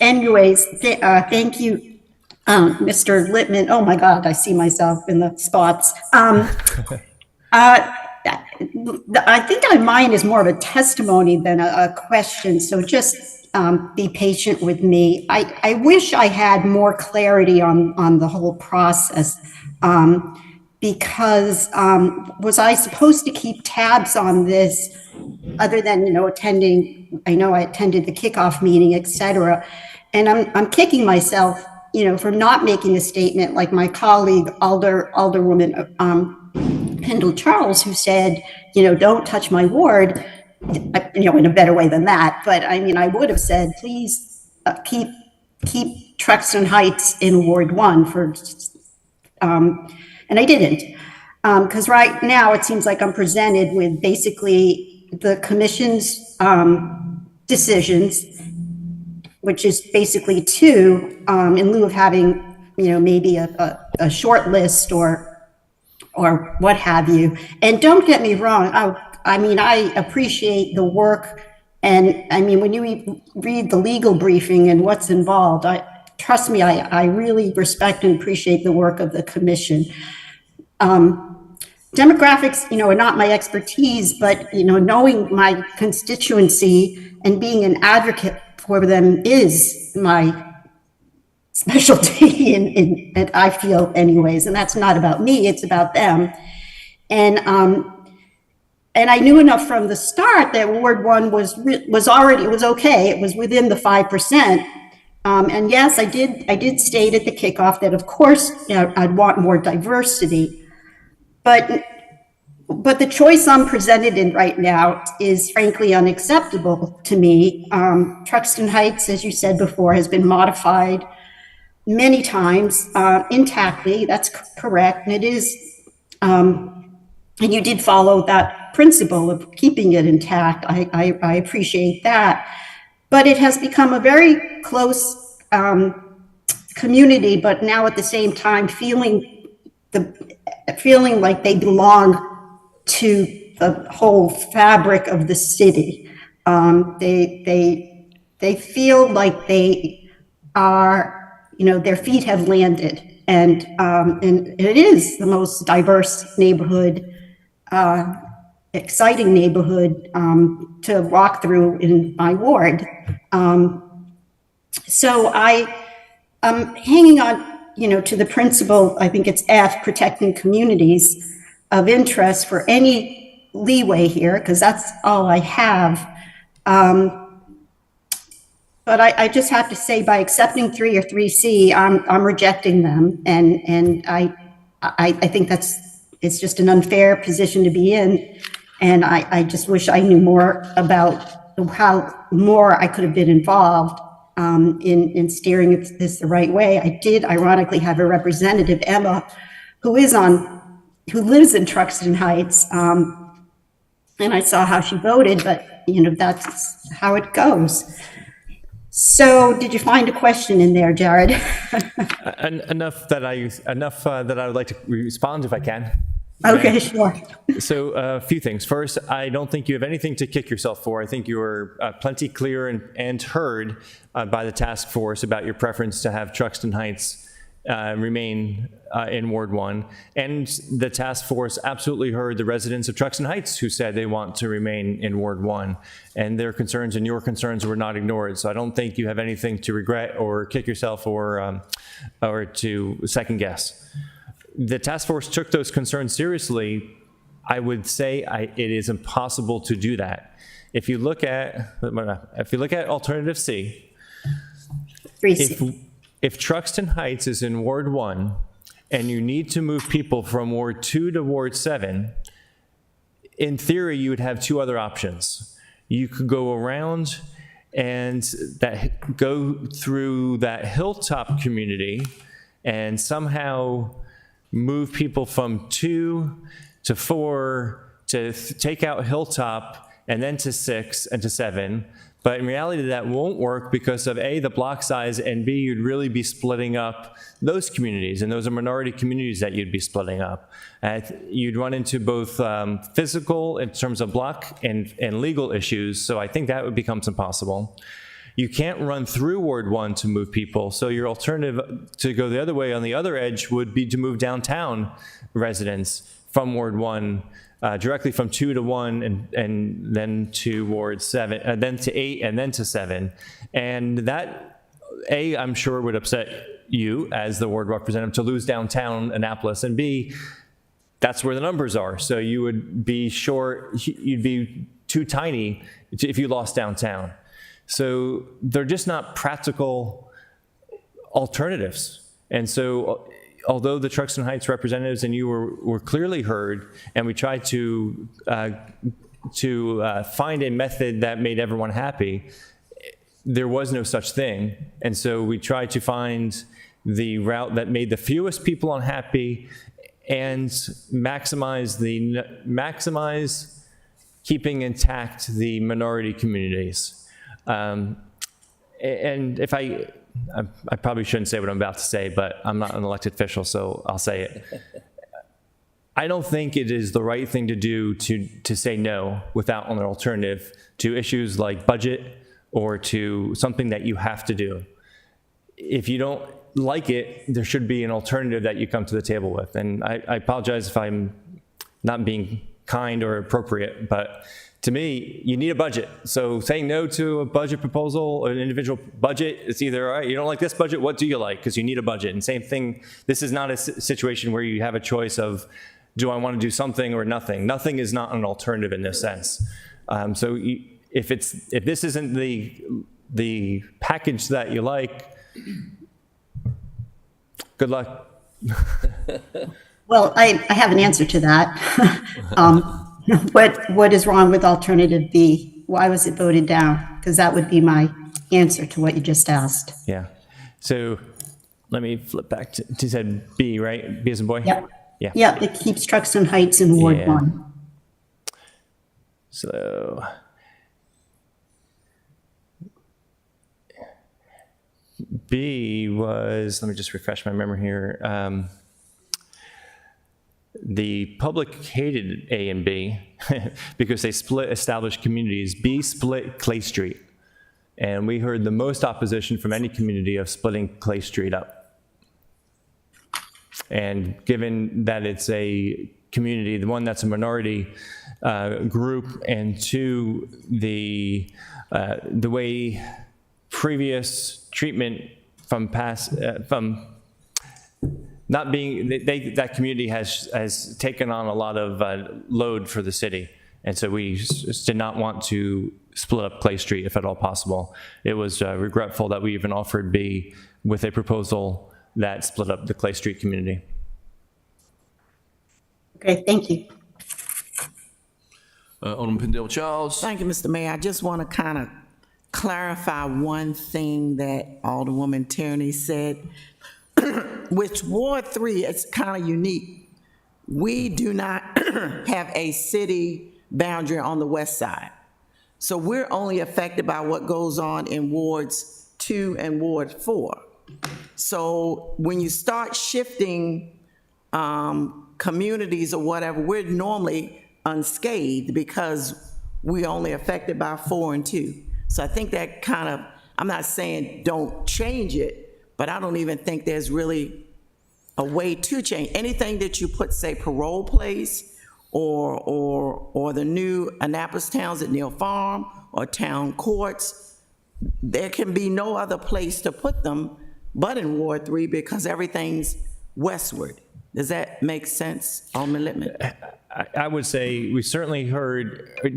Speaker 6: Anyways, thank you, Mr. Littman. Oh my God, I see myself in the spots. I think mine is more of a testimony than a question, so just be patient with me. I wish I had more clarity on the whole process, because was I supposed to keep tabs on this other than, attending, I know I attended the kickoff meeting, et cetera, and I'm kicking myself, for not making a statement like my colleague, Alderwoman Pendle Charles, who said, don't touch my ward, in a better way than that. But I mean, I would have said, please keep Truxtun Heights in Ward 1 and I didn't. Because right now it seems like I'm presented with basically the commission's decisions, which is basically 2, in lieu of having, maybe a short list or what have you. And don't get me wrong, I appreciate the work. And I mean, when you read the legal briefing and what's involved, trust me, I really respect and appreciate the work of the commission. Demographics, are not my expertise, but, knowing my constituency and being an advocate for them is my specialty, and I feel anyways, and that's not about me, it's about them. And I knew enough from the start that Ward 1 was okay. It was within the 5%. And yes, I did state at the kickoff that, of course, I'd want more diversity. But the choice I'm presented in right now is frankly unacceptable to me. Truxtun Heights, as you said before, has been modified many times intactly. That's correct. And it is, and you did follow that principle of keeping it intact. I appreciate that. But it has become a very close community, but now at the same time feeling like they belong to the whole fabric of the city. They feel like they are, their feet have landed, and it is the most diverse neighborhood, exciting neighborhood to walk through in my ward. So I'm hanging on, to the principle, I think it's F, protecting communities of interest for any leeway here, because that's all I have. But I just have to say, by accepting 3 or 3C, I'm rejecting them, and I think it's just an unfair position to be in, and I just wish I knew more about how more I could have been involved. in steering this the right way. I did ironically have a representative, Emma, who lives in Truxton Heights, and I saw how she voted, but that's how it goes. So, did you find a question in there, Jared?
Speaker 4: Enough that I would like to respond if I can.
Speaker 6: Okay, sure.
Speaker 4: So a few things. First, I don't think you have anything to kick yourself for. I think you were plenty clear and heard by the task force about your preference to have Truxton Heights remain in Ward 1. And the task force absolutely heard the residents of Truxton Heights who said they want to remain in Ward 1. And their concerns and your concerns were not ignored. So I don't think you have anything to regret or kick yourself or to second guess. The task force took those concerns seriously. I would say it is impossible to do that. If you look at alternative C,
Speaker 6: 3C.
Speaker 4: if Truxton Heights is in Ward 1 and you need to move people from Ward 2 to Ward 7, in theory, you would have two other options. You could go around and go through that Hilltop community and somehow move people from 2 to 4 to take out Hilltop and then to 6 and to 7. But in reality, that won't work because of A, the block size, and B, you'd really be splitting up those communities, and those are minority communities that you'd be splitting up. You'd run into both physical in terms of block and legal issues, so I think that would become impossible. You can't run through Ward 1 to move people, so your alternative to go the other way on the other edge would be to move downtown residents from Ward 1 directly from 2 to 1 and then to Ward 7, then to 8 and then to 7. And that, A, I'm sure would upset you as the ward representative to lose downtown Annapolis, and B, that's where the numbers are. So you would be short, you'd be too tiny if you lost downtown. So they're just not practical alternatives. And so although the Truxton Heights representatives and you were clearly heard, and we tried to find a method that made everyone happy, there was no such thing. And so we tried to find the route that made the fewest people unhappy and maximize keeping intact the minority communities. And if I probably shouldn't say what I'm about to say, but I'm not an elected official, so I'll say it. I don't think it is the right thing to do to say no without an alternative to issues like budget or to something that you have to do. If you don't like it, there should be an alternative that you come to the table with. And I apologize if I'm not being kind or appropriate, but to me, you need a budget. So saying no to a budget proposal or an individual budget, it's either, all right, you don't like this budget, what do you like? Because you need a budget. And same thing, this is not a situation where you have a choice of, do I want to do something or nothing? Nothing is not an alternative in this sense. So if this isn't the package that you like, good luck.
Speaker 6: Well, I have an answer to that. What is wrong with alternative B? Why was it voted down? Because that would be my answer to what you just asked.
Speaker 4: Yeah. So let me flip back to you said B, right? B as in boy?
Speaker 6: Yep.
Speaker 4: Yeah.
Speaker 6: Yep, it keeps Truxton Heights in Ward 1.
Speaker 4: So B was, let me just refresh my memory here. The public hated A and B because they split established communities. B split Clay Street. And we heard the most opposition from any community of splitting Clay Street up. And given that it's a community, the one that's a minority group, and two, the way previous treatment from past, from not being, that community has taken on a lot of load for the city. And so we just did not want to split up Clay Street if at all possible. It was regretful that we even offered B with a proposal that split up the Clay Street community.
Speaker 6: Okay, thank you.
Speaker 1: Alderman Pendell Charles.
Speaker 7: Thank you, Mr. Mayor. I just want to kind of clarify one thing that Alderwoman Tierney said. With Ward 3, it's kind of unique. We do not have a city boundary on the west side. So we're only affected by what goes on in Wards 2 and Ward 4. So when you start shifting communities or whatever, we're normally unscathed because we're only affected by 4 and 2. So I think that kind of, I'm not saying don't change it, but I don't even think there's really a way to change. Anything that you put, say, Parole Place or the new Annapolis Towns at Neal Farm or Town Courts, there can be no other place to put them but in Ward 3 because everything's westward. Does that make sense, Alderman Littman?
Speaker 4: I would say we certainly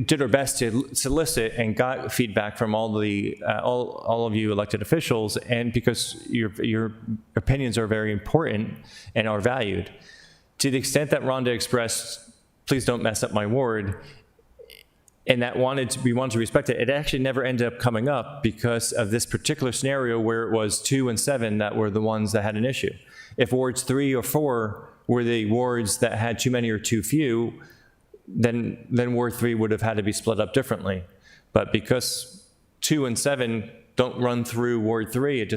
Speaker 4: did our best to solicit and got feedback from all of you elected officials, and because your opinions are very important and are valued. To the extent that Rhonda expressed, please don't mess up my ward, and that we wanted to respect it, it actually never ended up coming up because of this particular scenario where it was 2 and 7 that were the ones that had an issue. If wards 3 or 4 were the wards that had too many or too few, then Ward 3 would have had to be split up differently. But because 2 and 7 don't run through Ward 3,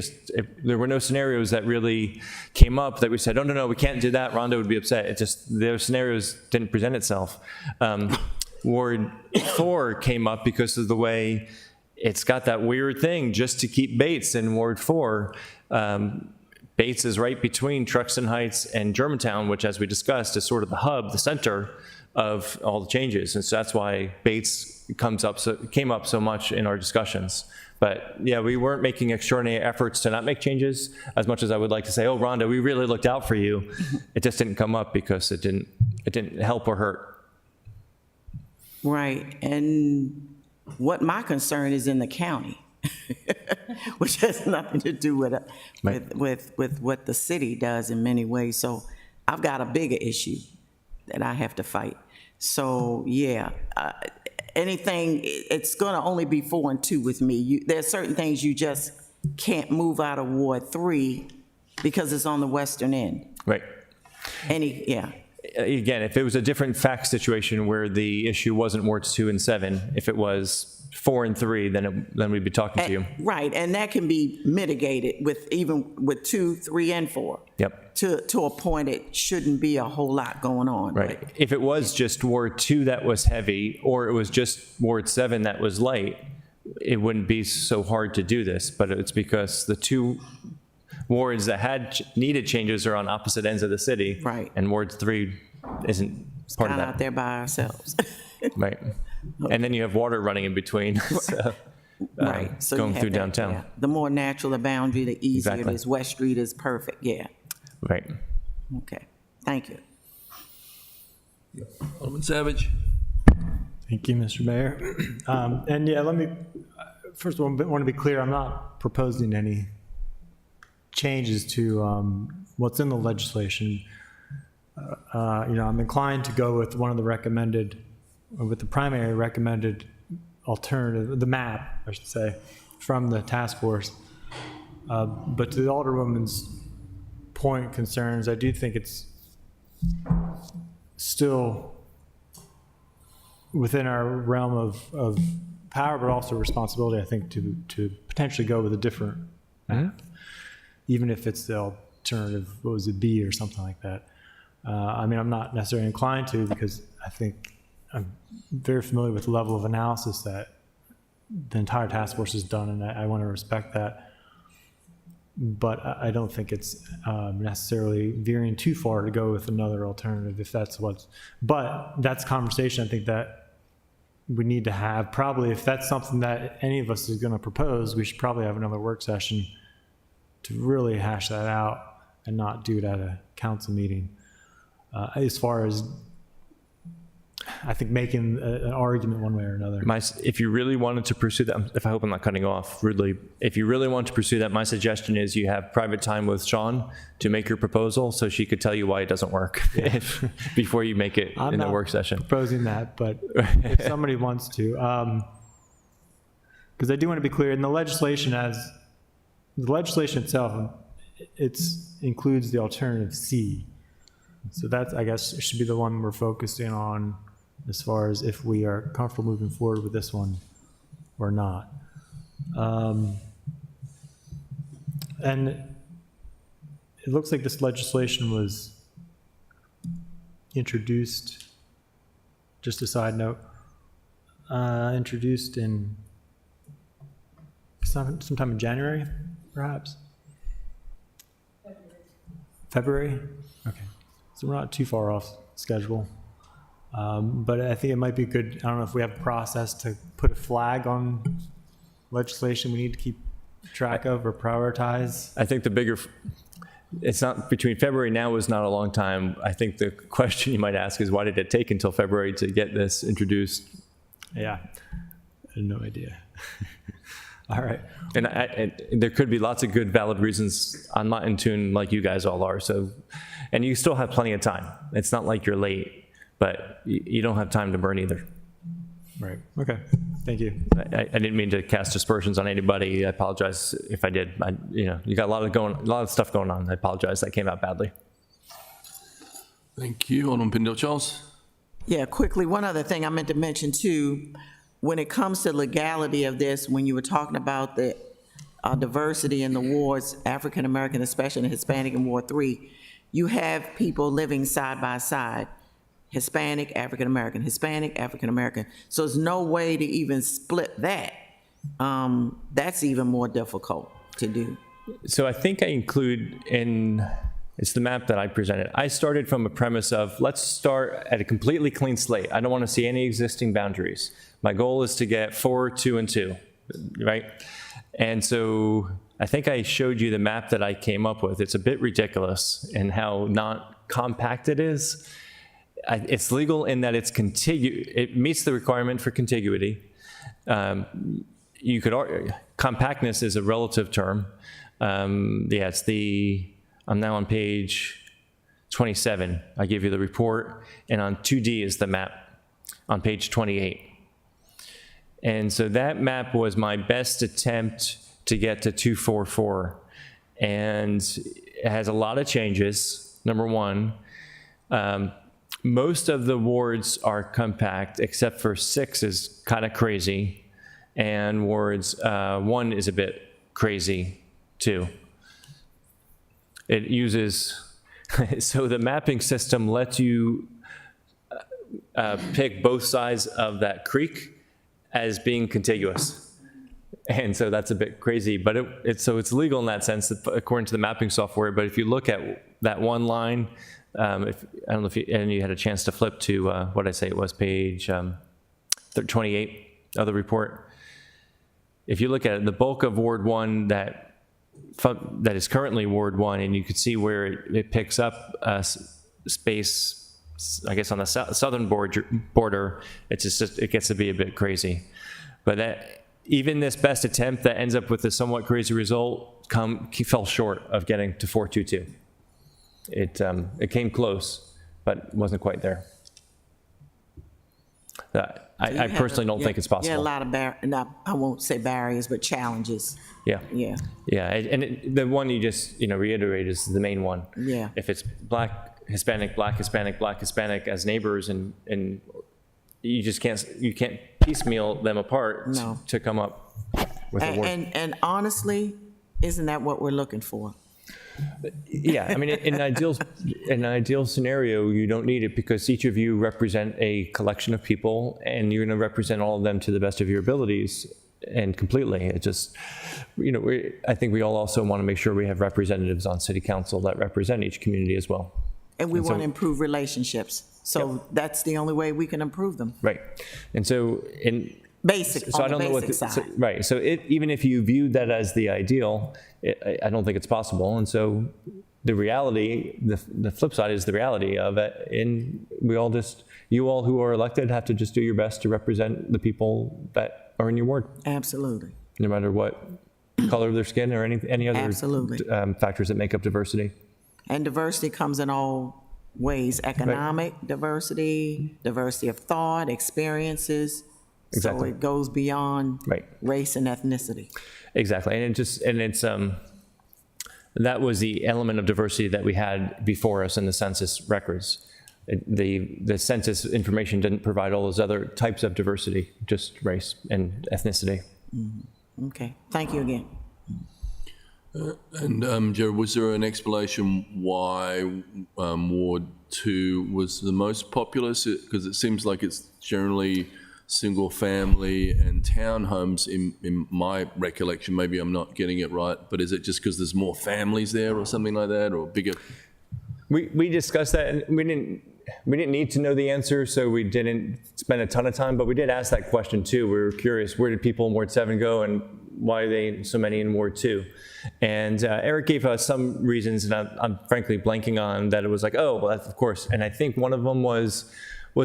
Speaker 4: there were no scenarios that really came up that we said, oh, no, we can't do that, Rhonda would be upset. Those scenarios didn't present itself. Ward 4 came up because of the way it's got that weird thing just to keep Bates in Ward 4. Bates is right between Truxton Heights and Germantown, which, as we discussed, is sort of the hub, the center of all the changes. And so that's why Bates came up so much in our discussions. But yeah, we weren't making extraordinary efforts to not make changes as much as I would like to say, oh, Rhonda, we really looked out for you. It just didn't come up because it didn't help or hurt.
Speaker 7: Right, and what my concern is in the county, which has nothing to do with what the city does in many ways. So I've got a bigger issue that I have to fight. So yeah, anything, it's gonna only be 4 and 2 with me. There's certain things you just can't move out of Ward 3 because it's on the western end.
Speaker 4: Right.
Speaker 7: Yeah.
Speaker 4: Again, if it was a different fact situation where the issue wasn't wards 2 and 7, if it was 4 and 3, then we'd be talking to you.
Speaker 7: Right, and that can be mitigated even with 2, 3, and 4.
Speaker 4: Yep.
Speaker 7: To a point, it shouldn't be a whole lot going on.
Speaker 4: Right. If it was just Ward 2 that was heavy, or it was just Ward 7 that was light, it wouldn't be so hard to do this. But it's because the 2 wards that had needed changes are on opposite ends of the city.
Speaker 7: Right.
Speaker 4: And Ward 3 isn't part of
Speaker 7: Kind of
Speaker 4: that.
Speaker 7: out there by ourselves.
Speaker 4: Right. And then you have water running in between. So,
Speaker 7: Right. So you
Speaker 4: going
Speaker 7: have
Speaker 4: through
Speaker 7: that,
Speaker 4: downtown.
Speaker 7: yeah. The more natural the boundary, the easier it
Speaker 4: Exactly.
Speaker 7: is. West Street is perfect, yeah.
Speaker 4: Right.
Speaker 7: Okay, thank you.
Speaker 1: Alderman Savage.
Speaker 5: Thank you, Mr. Mayor. And yeah, let me, first of all, I want to be clear, I'm not proposing any changes to what's in the legislation. I'm inclined to go with one of the with the primary recommended alternative, the map, I should say, from the task force. But to the Alderwoman's point concerns, I do think it's still within our realm of power, but also responsibility, I think, to potentially go with a different map, even if it's the alternative, what was it, B or something like that. I'm not necessarily inclined to, because I think I'm very familiar with the level of analysis that the entire task force has done, and I want to respect that. But I don't think it's necessarily veering too far to go with another alternative if that's but that's conversation I think that we need to have. Probably if that's something that any of us is going to propose, we should probably have another work session to really hash that out and not do it at a council meeting. As far as, I think, making an argument one way or another.
Speaker 4: If you really wanted to pursue that, if I hope I'm not cutting off rudely, if you really want to pursue that, my suggestion is you have private time with Sean to make your proposal so she could tell you why it doesn't work before you make it in the work session.
Speaker 5: I'm not proposing that, but if somebody wants to. because I do want to be clear, in the legislation itself, includes the alternative C. So that's, I guess, should be the one we're focusing on as far as if we are comfortable moving forward with this one or not. And it looks like this legislation was introduced, just a side note, introduced in sometime in January, perhaps? February? Okay. So we're not too far off schedule. But I think it might be good, I don't know if we have a process to put a flag on legislation we need to keep track of or prioritize.
Speaker 4: I think the bigger, it's not, between February now is not a long time. I think the question you might ask is, why did it take until February to get this introduced?
Speaker 5: Yeah, I had no idea. All right.
Speaker 4: And there could be lots of good, valid reasons. I'm not in tune like you guys all are. So, and you still have plenty of time. It's not like you're late, but you don't have time to burn either.
Speaker 5: Right. Okay. Thank you.
Speaker 4: I didn't mean to cast aspersions on anybody. I apologize if I did. You got a lot of stuff going on. I apologize. That came out badly.
Speaker 1: Thank you. Alderman Pindell-Charles.
Speaker 7: Yeah, quickly, one other thing I meant to mention too, when it comes to legality of this, when you were talking about the diversity in the wards, African American, especially in Hispanic in Ward 3, you have people living side by side. Hispanic, African American, Hispanic, African American. So there's no way to even split that. That's even more difficult to do.
Speaker 4: So I think I include it's the map that I presented. I started from a premise of, let's start at a completely clean slate. I don't want to see any existing boundaries. My goal is to get 4, 2, and 2, right? And so I think I showed you the map that I came up with. It's a bit ridiculous in how not compact it is. It's legal in that it meets the requirement for contiguity. You could argue, compactness is a relative term. I'm now on page 27. I give you the report, and on 2D is the map on page 28. And so that map was my best attempt to get to 244. And it has a lot of changes. Number one, most of the wards are compact, except for 6 is kind of crazy, and wards 1 is a bit crazy too. It uses, so the mapping system lets you pick both sides of that creek as being contiguous. And so that's a bit crazy, but it's legal in that sense, according to the mapping software. But if you look at that one line, I don't know if you had a chance to flip to what I say it was, page 28 of the report. If you look at it, the bulk of Ward 1 that is currently Ward 1, and you can see where it picks up space, I guess on the southern border, it gets to be a bit crazy. But even this best attempt that ends up with a somewhat crazy result fell short of getting to 422. It came close, but wasn't quite there. I personally don't think it's possible.
Speaker 7: Yeah, a lot of I won't say barriers, but challenges.
Speaker 4: Yeah.
Speaker 7: Yeah.
Speaker 4: Yeah, and the one you just reiterate is the main one.
Speaker 7: Yeah.
Speaker 4: If it's Black, Hispanic, Black, Hispanic, Black, Hispanic as neighbors, and you just can't piecemeal them apart to come up with a word.
Speaker 7: And honestly, isn't that what we're looking for?
Speaker 4: Yeah, I mean, in an ideal scenario, you don't need it because each of you represent a collection of people, and you're going to represent all of them to the best of your abilities and completely. It just, I think we all also want to make sure we have representatives on city council that represent each community as well.
Speaker 7: And we want to improve relationships. So that's the only way we can improve them.
Speaker 4: Right, and so
Speaker 7: Basic,
Speaker 4: so
Speaker 7: on
Speaker 4: I don't
Speaker 7: the
Speaker 4: know
Speaker 7: basic side.
Speaker 4: right. So even if you viewed that as the ideal, I don't think it's possible. And so the reality, the flip side is the reality of it. And you all who are elected have to just do your best to represent the people that are in your ward,
Speaker 7: Absolutely.
Speaker 4: no matter what color of their skin or any other
Speaker 7: Absolutely.
Speaker 4: Factors that make up diversity.
Speaker 7: And diversity comes in all ways: economic diversity, diversity of thought, experiences. So
Speaker 4: Exactly.
Speaker 7: it goes beyond
Speaker 4: Right.
Speaker 7: race and ethnicity.
Speaker 4: Exactly, that was the element of diversity that we had before us in the census records. The census information didn't provide all those other types of diversity, just race and ethnicity.
Speaker 7: Okay, thank you again.
Speaker 1: And Jared, was there an explanation why Ward 2 was the most populous? Because it seems like it's generally single family and townhomes in my recollection. Maybe I'm not getting it right, but is it just because there's more families there or something like that, or bigger?
Speaker 4: We discussed that, and we didn't need to know the answer, so we didn't spend a ton of time, but we did ask that question too. We were curious, where did people in Ward 7 go, and why are they so many in Ward 2? And Eric gave us some reasons, and I'm frankly blanking on that. It was like, oh, well, that's of course. And I think one of them was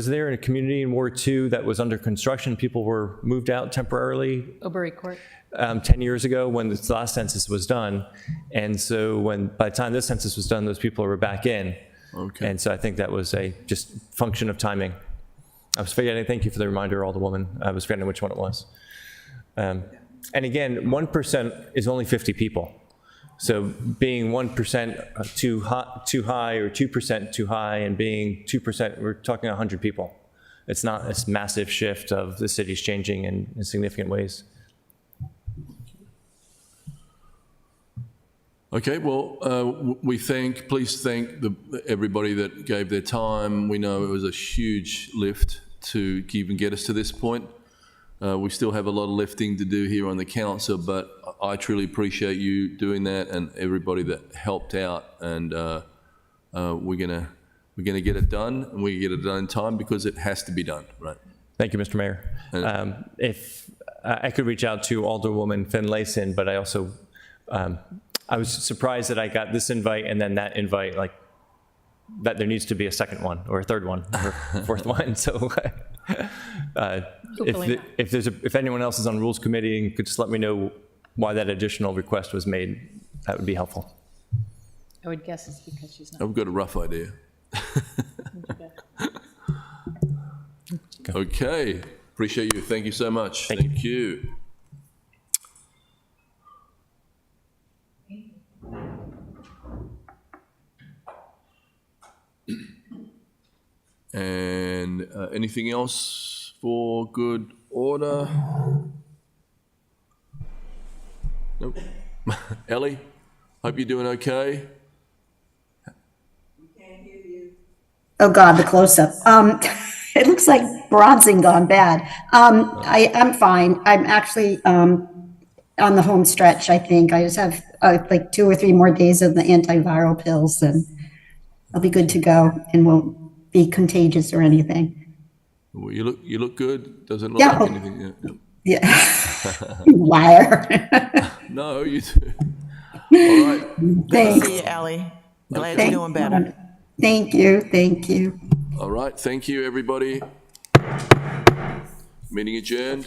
Speaker 4: there a community in Ward 2 that was under construction? People were moved out temporarily
Speaker 2: Oberry Court.
Speaker 4: 10 years ago when the last census was done. And so by the time this census was done, those people were back in.
Speaker 1: Okay.
Speaker 4: And so I think that was a just function of timing. I was forgetting, thank you for the reminder, Alderwoman. I was forgetting which one it was. And again, 1% is only 50 people. So being 1% too high or 2% too high, and being 2%, we're talking 100 people. It's not this massive shift of the city's changing in significant ways.
Speaker 1: Okay, well, please thank everybody that gave their time. We know it was a huge lift to even get us to this point. We still have a lot of lifting to do here on the council, but I truly appreciate you doing that and everybody that helped out. And we're gonna get it done, and we get it done in time because it has to be done, right?
Speaker 4: Thank you, Mr. Mayor. If I could reach out to Alderwoman Finlayson, but I also, I was surprised that I got this invite and then that invite, like that there needs to be a second one or a third one or a fourth one. So if anyone else is on Rules Committee and could just let me know why that additional request was made, that would be helpful.
Speaker 2: I would guess it's because she's not.
Speaker 1: I've got a rough idea. Okay, appreciate you. Thank you so much. Thank you. And anything else for good order? Nope. Ellie, hope you're doing okay.
Speaker 6: Oh God, the close-up. It looks like bronzing gone bad. I'm fine. I'm actually on the home stretch, I think. I just have like 2 or 3 more days of the antiviral pills, and I'll be good to go and won't be contagious or anything.
Speaker 1: Well, you look good. Doesn't look
Speaker 6: Yeah.
Speaker 1: like anything.
Speaker 6: Yeah. Liar.
Speaker 1: No, you do. All right.
Speaker 7: Good to
Speaker 6: Thanks.
Speaker 7: see you, Ellie. Glad
Speaker 6: Thank
Speaker 7: you're doing better.
Speaker 6: Thank you. Thank you.
Speaker 1: All right. Thank you, everybody. Meeting adjourned.